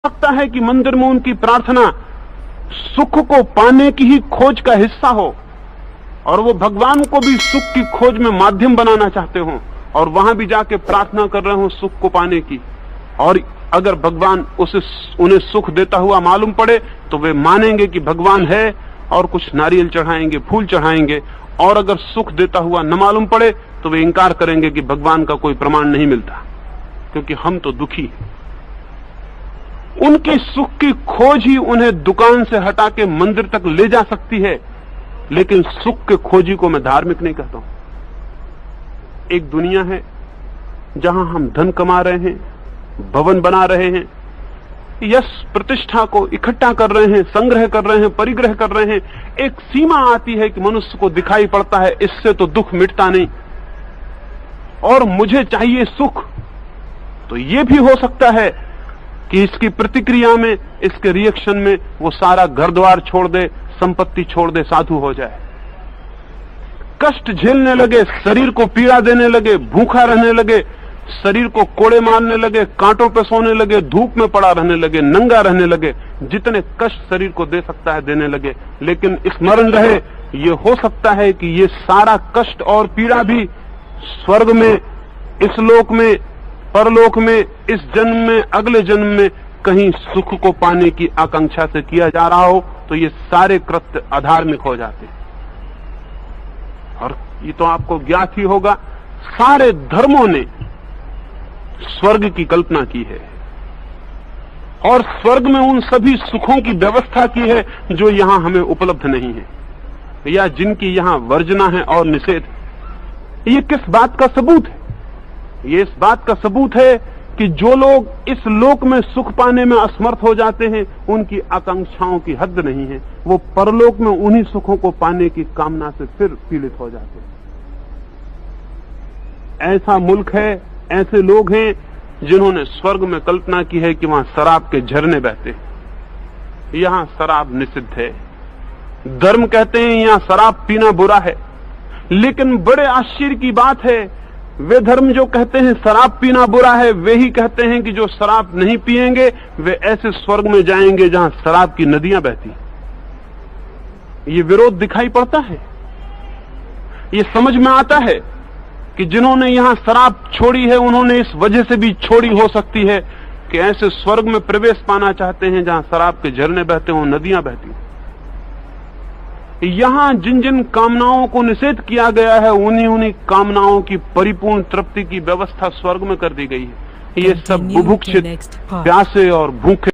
लगता है कि मंदिर में उनकी प्रार्थना सुख को पाने की ही खोज का हिस्सा हो और वो भगवान को भी सुख की खोज में माध्यम बनाना चाहते हो और वहां भी जाके प्रार्थना कर रहे हो सुख को पाने की। और अगर भगवान उन्हें सुख देता हुआ मालूम पड़े तो वे मानेंगे कि भगवान है और कुछ नारियल चढ़ाएंगे, फूल चढ़ाएंगे। और अगर सुख देता हुआ न मालूम पड़े तो वे इंकार करेंगे कि भगवान का कोई प्रमाण नहीं मिलता, क्योंकि हम तो दुखी हैं। उनकी सुख की खोज ही उन्हें दुकान से हटा के मंदिर तक ले जा सकती है, लेकिन सुख के खोजी को मैं धार्मिक नहीं कहता हूं। एक दुनिया है जहां हम धन कमा रहे हैं, भवन बना रहे हैं, यश प्रतिष्ठा को इकट्ठा कर रहे हैं, संग्रह कर रहे हैं, परिग्रह कर रहे हैं। एक सीमा आती है कि मनुष्य को दिखाई पड़ता है इससे तो दुख मिटता नहीं और मुझे चाहिए सुख। तो यह भी हो सकता है कि इसकी प्रतिक्रिया में, इसके रिएक्शन में वो सारा घर द्वार छोड़ दे, संपत्ति छोड़ दे, साधु हो जाए, कष्ट झेलने लगे, शरीर को पीड़ा देने लगे, भूखा रहने लगे, शरीर को कोड़े मारने लगे, कांटों पे सोने लगे, धूप में पड़ा रहने लगे, नंगा रहने लगे, जितने कष्ट शरीर को दे सकता है देने लगे। लेकिन स्मरण रहे, ये हो सकता है कि ये सारा कष्ट और पीड़ा भी स्वर्ग में, इस लोक में, परलोक में, इस जन्म में, अगले जन्म में कहीं सुख को पाने की आकांक्षा से किया जा रहा हो, तो ये सारे कृत्य अधार्मिक हो जाते। और ये तो आपको ज्ञात ही होगा, सारे धर्मों ने स्वर्ग की कल्पना की है और स्वर्ग में उन सभी सुखों की व्यवस्था की है जो यहां हमें उपलब्ध नहीं है या जिनकी यहां वर्जना है और निषेध। ये किस बात का सबूत है? ये इस बात का सबूत है कि जो लोग इस लोक में सुख पाने में असमर्थ हो जाते हैं, उनकी आकांक्षाओं की हद नहीं है, वो परलोक में उन्हीं सुखों को पाने की कामना से फिर पीड़ित हो जाते हैं। ऐसा मुल्क है, ऐसे लोग हैं जिन्होंने स्वर्ग में कल्पना की है कि वहां शराब के झरने बहते हैं। यहां शराब निषिद्ध है। धर्म कहते हैं यहां शराब पीना बुरा है, लेकिन बड़े आश्चर्य की बात है, वे धर्म जो कहते हैं शराब पीना बुरा है, वे ही कहते हैं कि जो शराब नहीं पिएंगे वे ऐसे स्वर्ग में जाएंगे जहां शराब की नदियां बहती। ये विरोध दिखाई पड़ता है। ये समझ में आता है कि जिन्होंने यहां शराब छोड़ी है उन्होंने इस वजह से भी छोड़ी हो सकती है कि ऐसे स्वर्ग में प्रवेश पाना चाहते हैं जहां शराब के झरने बहते हों, नदियां बहती। यहां जिन जिन कामनाओं को निषेध किया गया है, उन्हीं कामनाओं की परिपूर्ण तृप्ति की व्यवस्था स्वर्ग में कर दी गई है। ये सब बुभुक्षित, प्यासे और भूखे